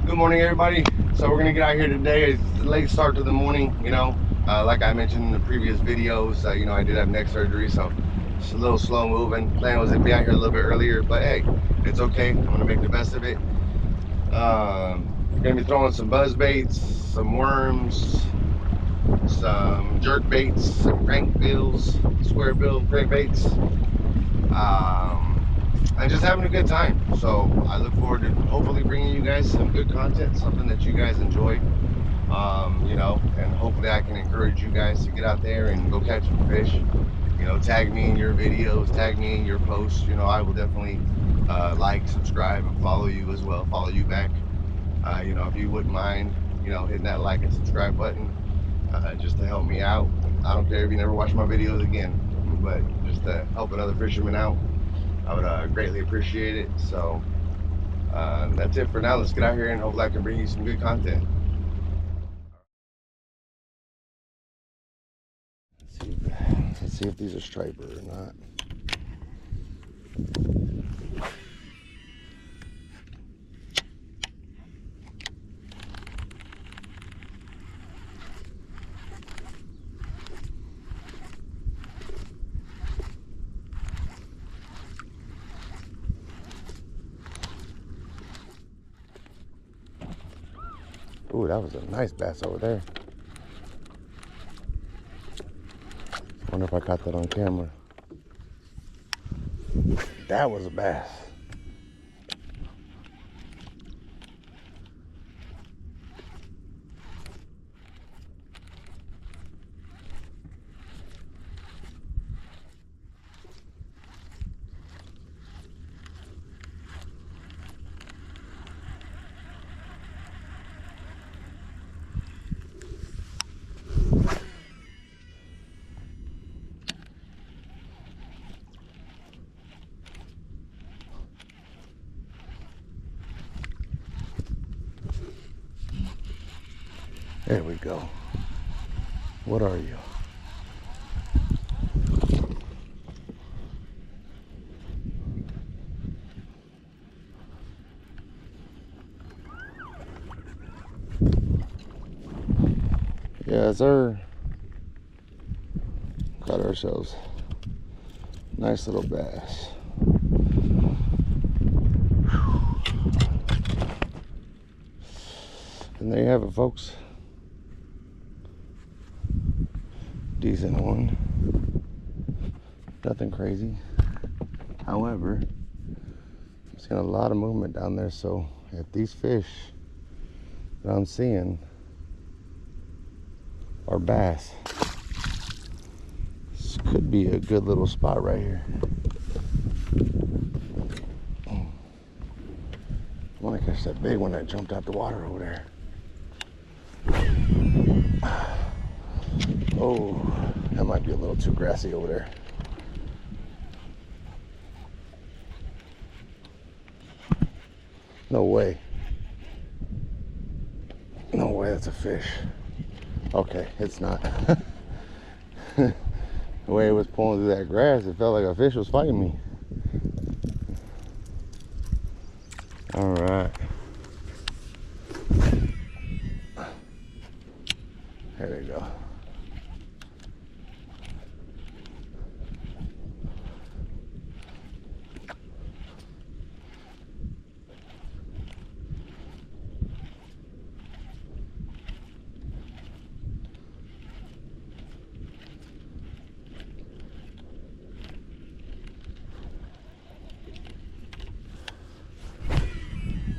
Good morning, everybody. So we're gonna get out here today. It's a late start to the morning. Like I mentioned in the previous videos, I did have neck surgery, so it's a little slow moving. Plan was to be out here a little bit earlier, but hey, it's okay. I'm gonna make the best of it. Gonna be throwing some buzz baits, some worms, some jerk baits, some crank bills, square bill crankbaits, and just having a good time. So I look forward to hopefully bringing you guys some good content, something that you guys enjoy. And hopefully I can encourage you guys to get out there and go catch some fish. Tag me in your videos, tag me in your posts. I will definitely like, subscribe, and follow you as well. Follow you back. If you wouldn't mind, hitting that like and subscribe button, just to help me out. I don't care if you never watch my videos again, but just to help another fisherman out, I would greatly appreciate it. So that's it for now. Let's get out here and hopefully I can bring you some good content. Let's see if these are striper or not. Ooh, that was a nice bass over there. Wonder if I caught that on camera. That was a bass. There we go. What are you? Yeah, sir. Caught ourselves nice little bass. And there you have it, folks. Decent one. Nothing crazy. However, I'm seeing a lot of movement down there, so if these fish that I'm seeing are bass, this could be a good little spot right here. I want to catch that big one that jumped out the water over there. Oh, that might be a little too grassy over there. No way. No way that's a fish. Okay, it's not. The way it was pulling through that grass, it felt like a fish was fighting me. All right. There we go.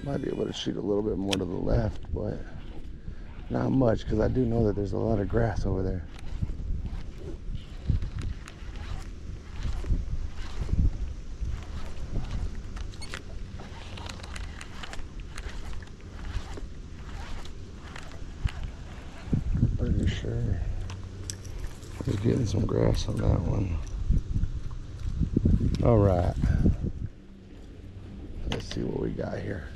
Might be able to shoot a little bit more to the left, but not much, because I do know that there's a lot of grass over there. Pretty sure we're getting some grass on that one. All right. Let's see what we got here.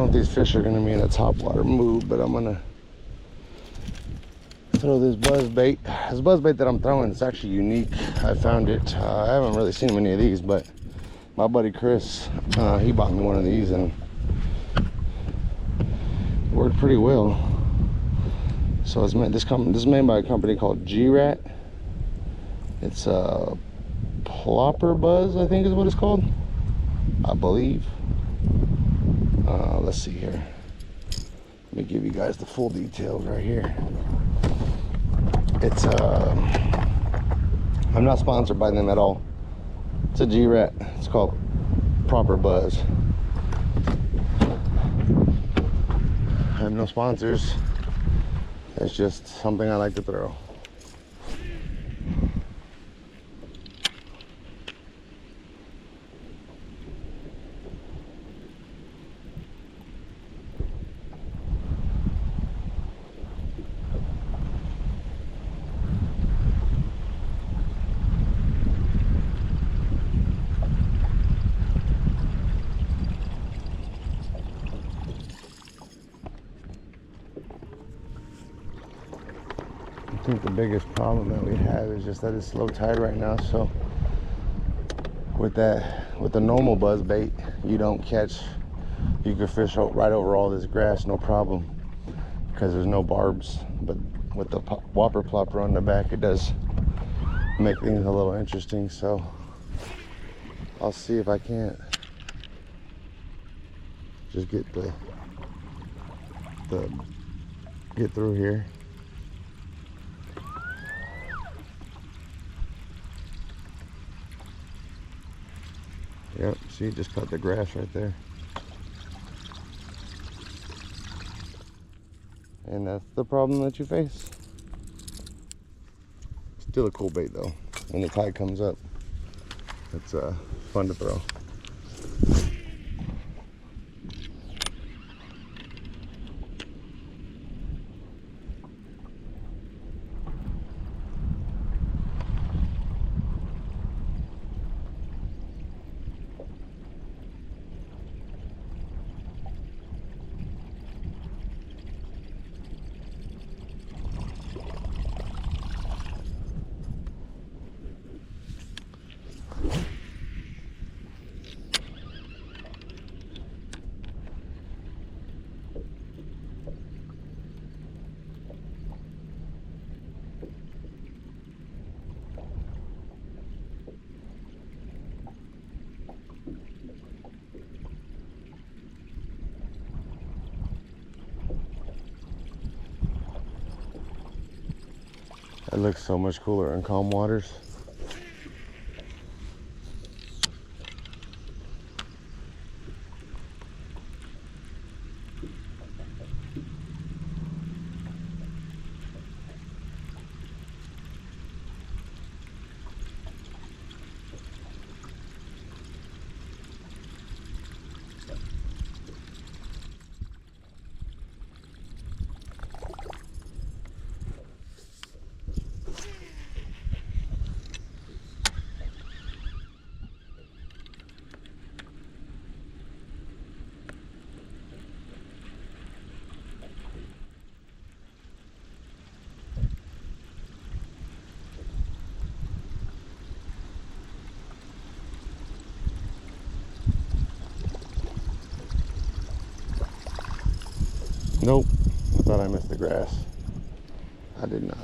know if these fish are gonna be in a topwater mood, but I'm gonna throw this buzz bait. This buzz bait that I'm throwing is actually unique. I found it. I haven't really seen many of these, but my buddy Chris, he bought me one of these and it worked pretty well. So it's made, this is made by a company called G-Rat. It's a Plopper Buzz, I think is what it's called, I believe. Let's see here. Let me give you guys the full details right here. It's I'm not sponsored by them at all. It's a G-Rat. It's called Proper Buzz. I have no sponsors. It's just something I like to throw. I think the biggest problem that we have is just that it's low tide right now. So with the normal buzz bait, you don't catch, you can fish right over all this grass, no problem, because there's no barbs. But with the whopper plopper on the back, it does make things a little interesting. So I'll see if I can't just get through here. Yep, see, just cut the grass right there. And that's the problem that you face. Still a cool bait though. When the tide comes up, it's fun to throw. It looks so much cooler in calm waters. Nope, I thought I missed the grass. I did not.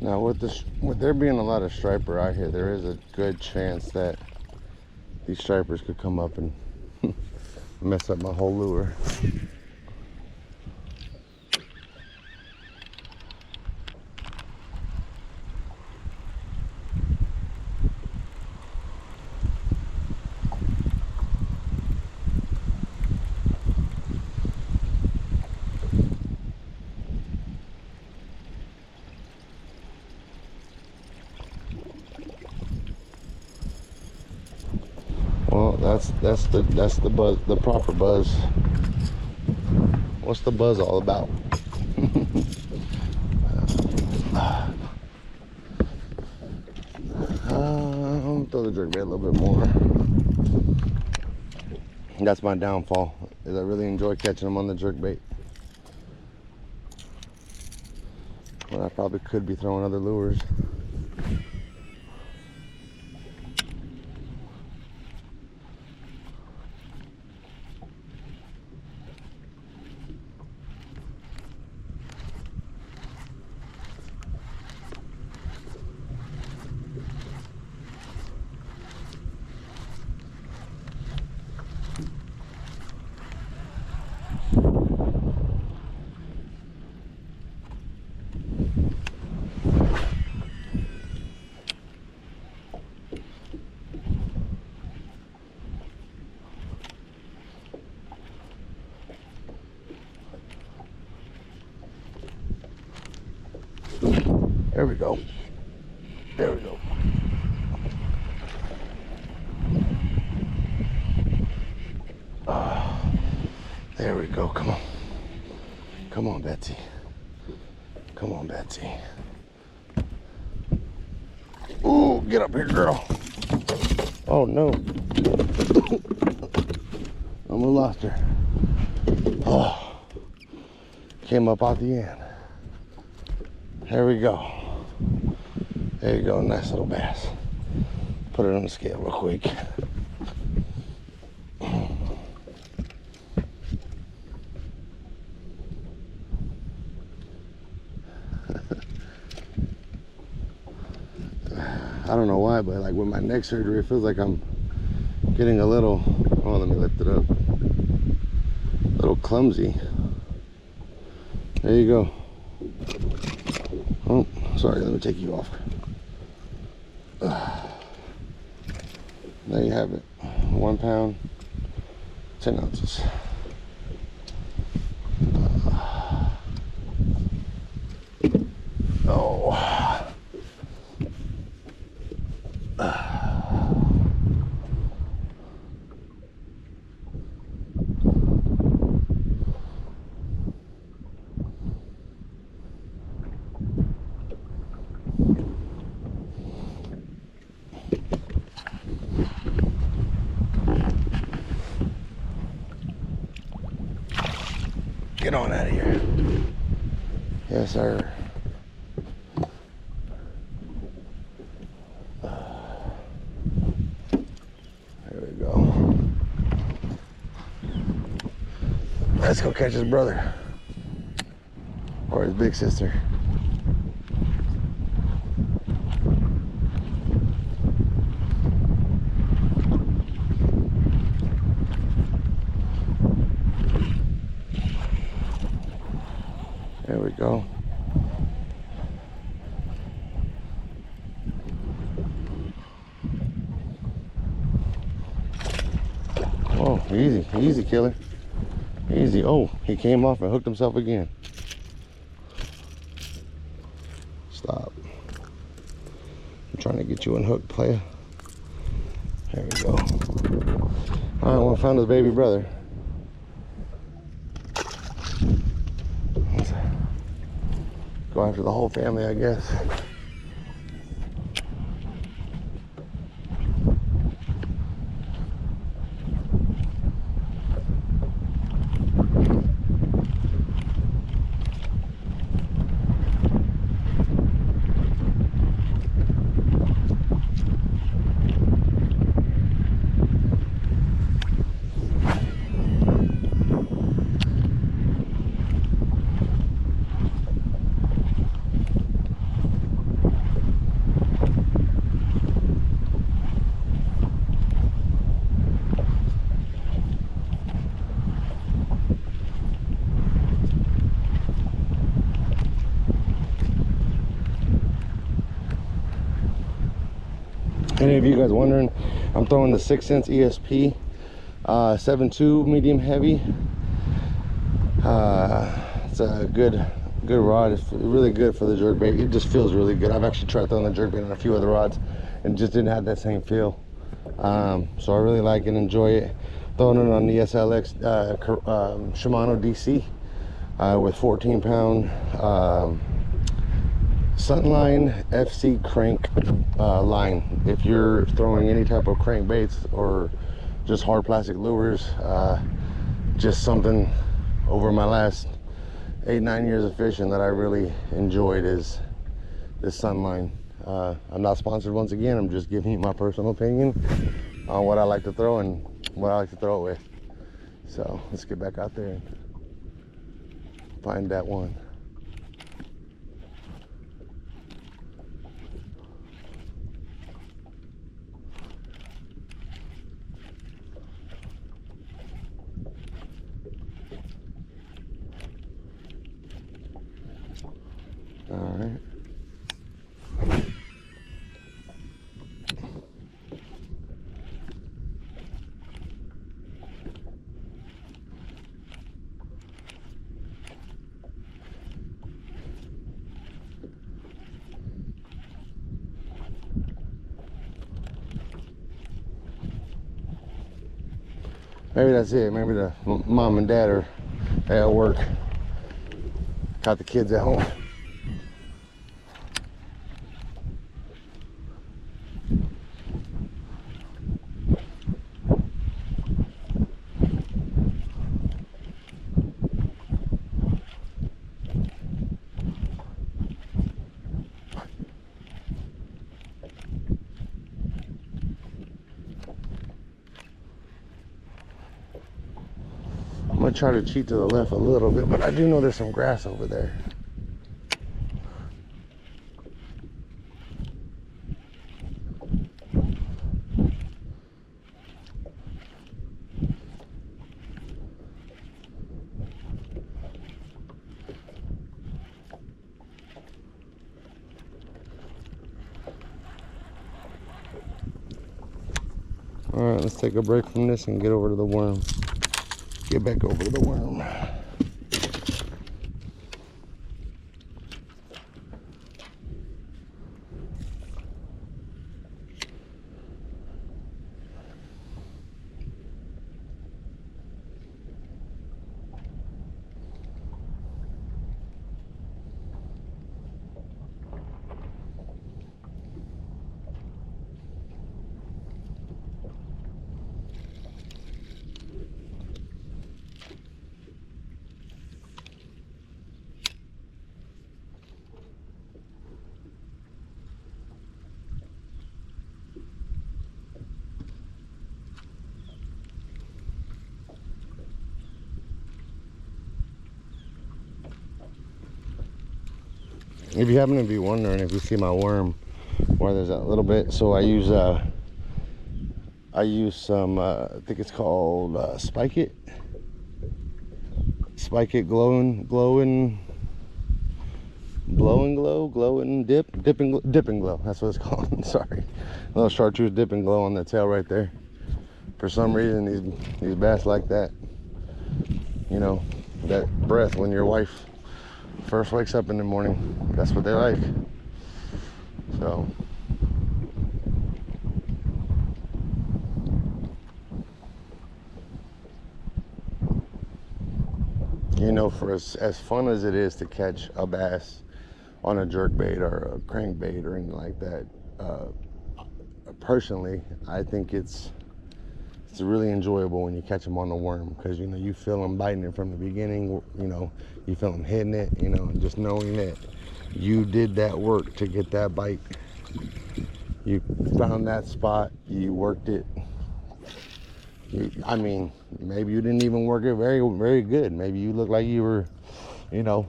Now with there being a lot of striper out here, there is a good chance that these stripers could come up and mess up my whole lure. Well, that's the buzz, the proper buzz. What's the buzz all about? Throw the jerkbait a little bit more. That's my downfall, is I really enjoy catching them on the jerkbait. When I probably could be throwing other lures. There we go. There we go. There we go. Come on. Come on, Betsy. Come on, Betsy. Ooh, get up here, girl. Oh, no. Almost lost her. Oh. Came up out the end. There we go. There you go, nice little bass. Put it on the scale real quick. I don't know why, but like with my neck surgery, it feels like I'm getting a little, oh, let me lift it up. A little clumsy. There you go. Oh, sorry, let me take you off. There you have it. 1 pound, 10 ounces. Oh. Get on out of here. Yes, sir. There we go. Let's go catch his brother. Or his big sister. There we go. Oh, easy, easy, killer. Easy. Oh, he came off and hooked himself again. Stop. I'm trying to get you unhooked, player. There we go. All right, well, I found his baby brother. Let's go after the whole family, I guess. Any of you guys wondering, I'm throwing the 6 cents ESP 7.2 medium heavy. It's a good rod. It's really good for the jerkbait. It just feels really good. I've actually tried throwing the jerkbait on a few other rods and just didn't have that same feel. So I really like it, enjoy it. Throwing it on the SLX Shimano DC with 14-pound Sunline FC crank line. If you're throwing any type of crankbaits or just hard plastic lures, just something over my last 8-9 years of fishing that I really enjoyed is this Sunline. I'm not sponsored once again. I'm just giving you my personal opinion on what I like to throw and what I like to throw it with. So let's get back out there and find that one. All right. Maybe that's it. Maybe the mom and dad are at work. Got the kids at home. I'm gonna try to cheat to the left a little bit, but I do know there's some grass over there. All right, let's take a break from this and get over to the worm. Get back over to the worm. If you happen to be wondering if you see my worm, where there's that little bit, so I use some I think it's called Spike It glowing dip and glow, that's what it's called. Sorry, a little chartreuse dip and glow on the tail right there. For some reason these bass like that, you know, that breath when your wife first wakes up in the morning. That's what they like. So you know, for as fun as it is to catch a bass on a jerkbait or a crankbait or anything like that, personally I think it's really enjoyable when you catch them on the worm, because you know, you feel them biting it from the beginning, you know, you feel them hitting it, you know, and just knowing that you did that work to get that bite. You found that spot, you worked it. I mean, maybe you didn't even work it very, very good. Maybe you looked like you were, you know,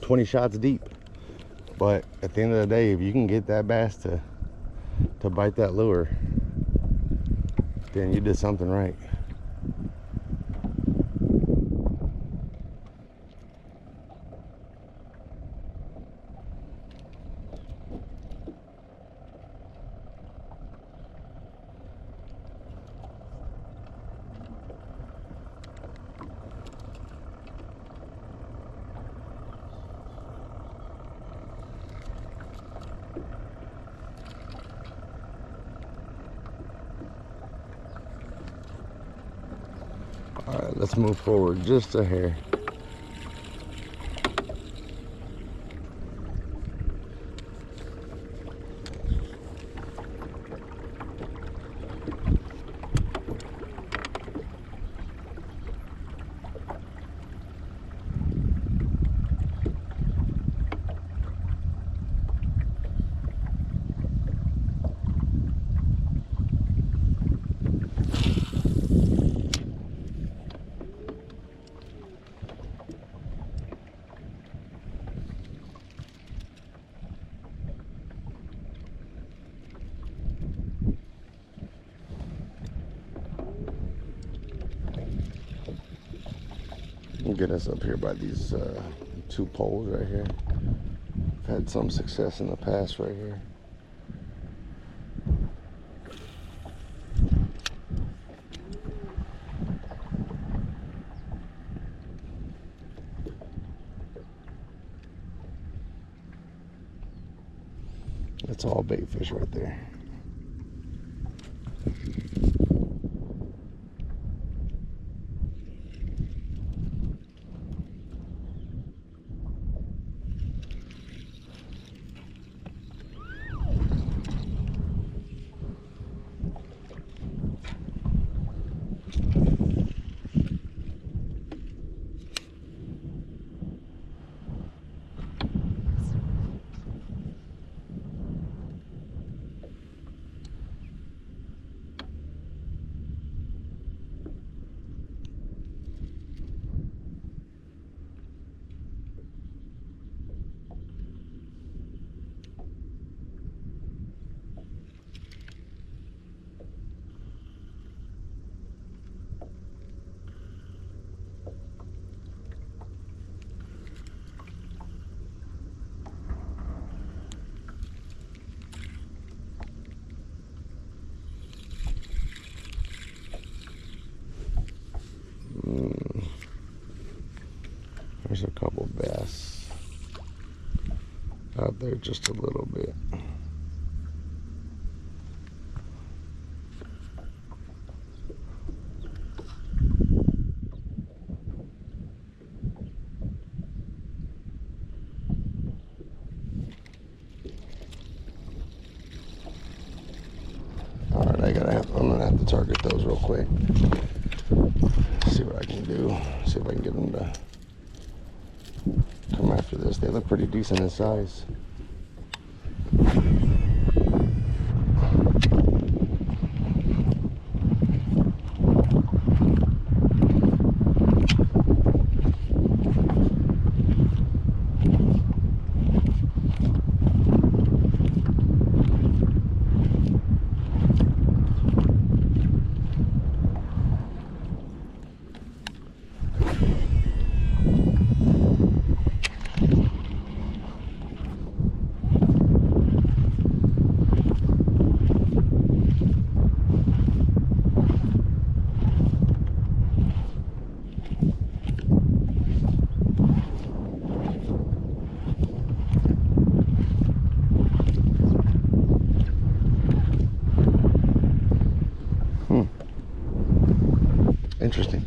20 shots deep. But at the end of the day, if you can get that bass to bite that lure, then you did something right. All right, let's move forward just a hair. Get us up here by these two poles right here. I've had some success in the past right here. That's all bait fish right there. There's a couple bass out there just a little bit. All right, I'm gonna have to target those real quick. See what I can do. See if I can get them to come after this. They look pretty decent in size. Interesting.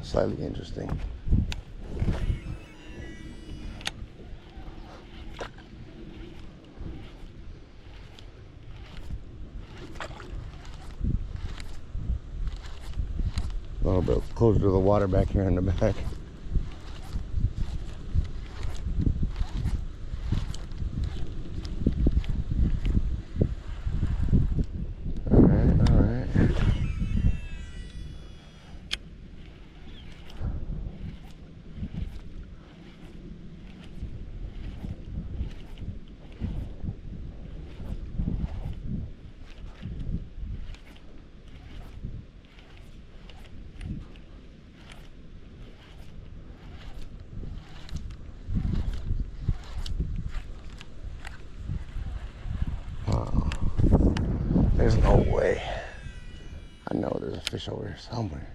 Slightly interesting. A little bit closer to the water back here in the back. There's no way. I know there's a fish over here somewhere.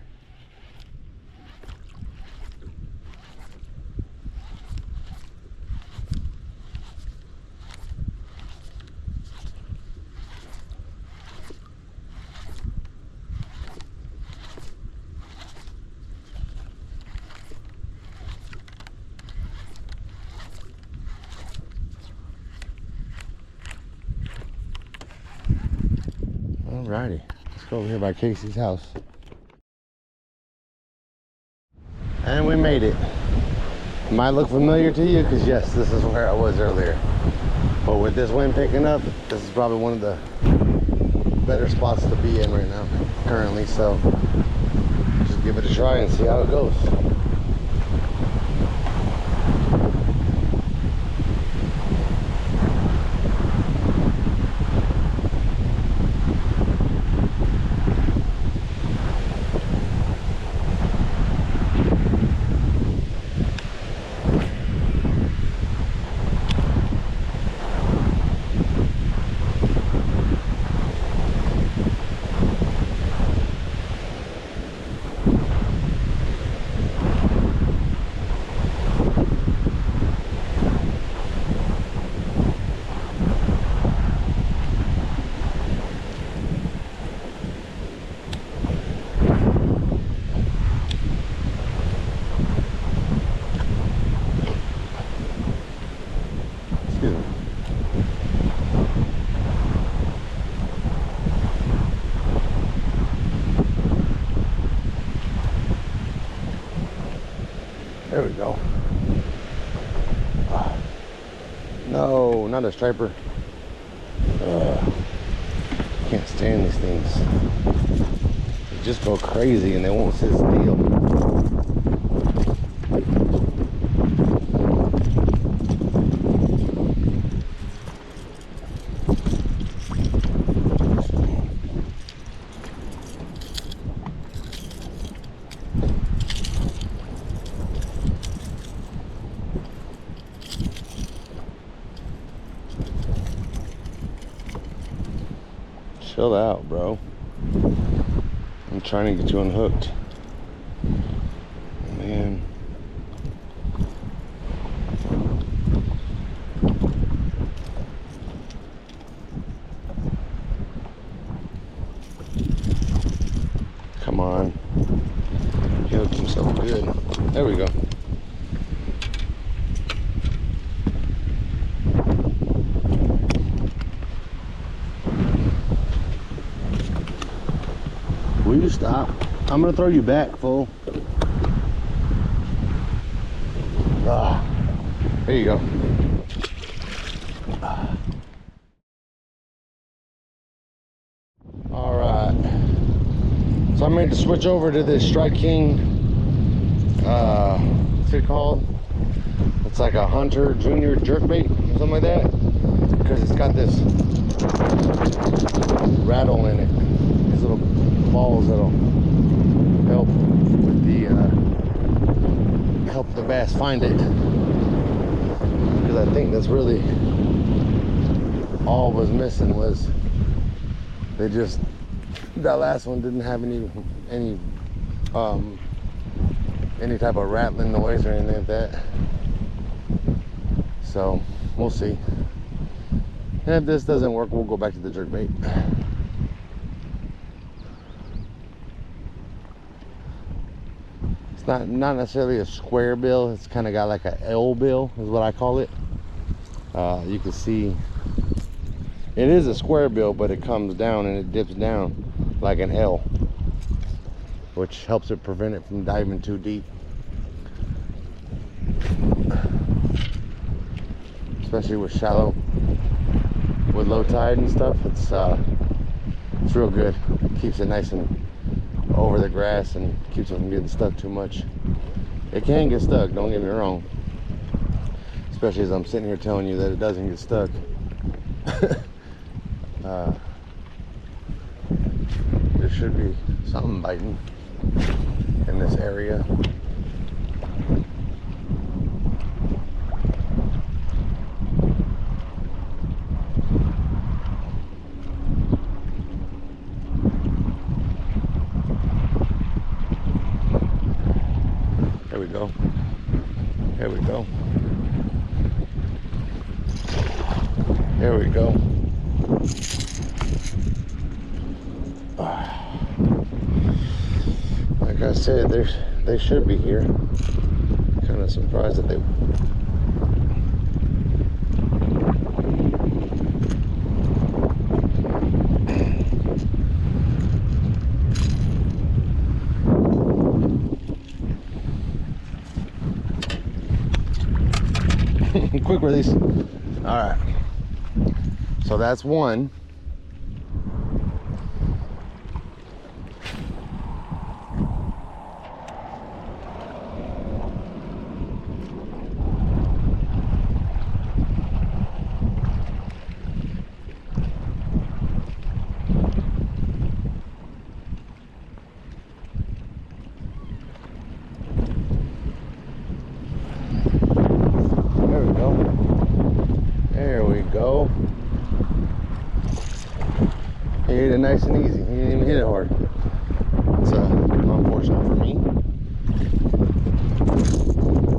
Alrighty, let's go over here by Casey's house. And we made it. Might look familiar to you because yes, this is where I was earlier. But with this wind picking up, this is probably one of the better spots to be in right now, currently. So just give it a try and see how it goes. There we go. No, not a striper. Can't stand these things. They just go crazy and they won't sit still. Chill out, bro. I'm trying to get you unhooked. Man. Come on. He hooked himself good. There we go. Will you stop? I'm gonna throw you back, fool. There you go. All right. So I made the switch over to this Strike King. What's it called? It's like a Hunter Junior jerkbait or something like that, because it's got this rattle in it. These little balls that'll help with the help the bass find it, because I think that's really all was missing. Was they just, that last one didn't have any type of rattling noise or anything like that. So we'll see. And if this doesn't work, we'll go back to the jerkbait. Not necessarily a square bill. It's kind of got like an L bill is what I call it. You can see it is a square bill, but it comes down and it dips down like an L, which helps it prevent it from diving too deep, especially with low tide and stuff. It's real good. It keeps it nice and over the grass and keeps it from getting stuck too much. It can get stuck, don't get me wrong, especially as I'm sitting here telling you that it doesn't get stuck. There should be something biting in this area. There we go. There we go. There we go. Like I said, they should be here. Kind of surprised that they. quick release. All right. So that's one. Go. He hit it nice and easy. He didn't even hit it hard. It's unfortunate for me.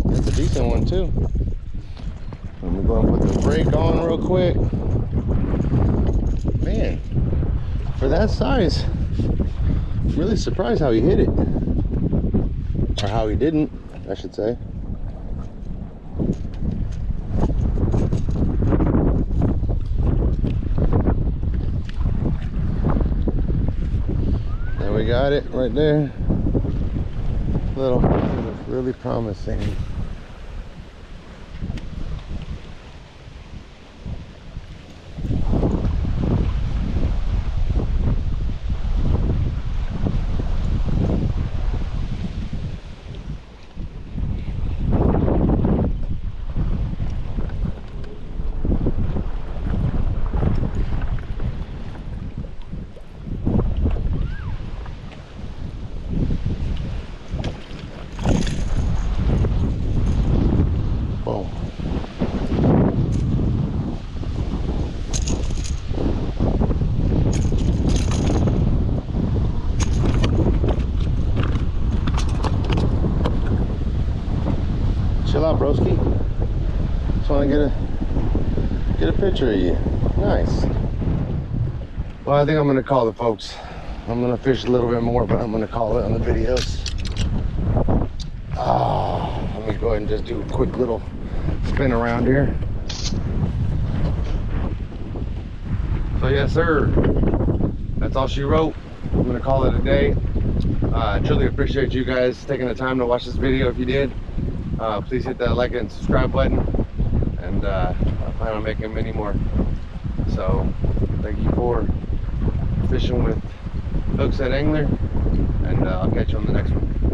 That's a decent one too. Let me go and put the brake on real quick. Man, for that size, I'm really surprised how he hit it. Or how he didn't, I should say. We got it right there. Little, really promising. Chill out, broski. Just want to get a picture of you. Nice. Well, I think I'm gonna call it, folks. I'm gonna fish a little bit more, but I'm gonna call it on the videos. Let me go ahead and just do a quick little spin around here. So yes, sir. That's all she wrote. I'm gonna call it a day. I truly appreciate you guys taking the time to watch this video. If you did, please hit that like and subscribe button, and I plan on making many more. So thank you for fishing with Hookset Angler, and I'll catch you on the next one.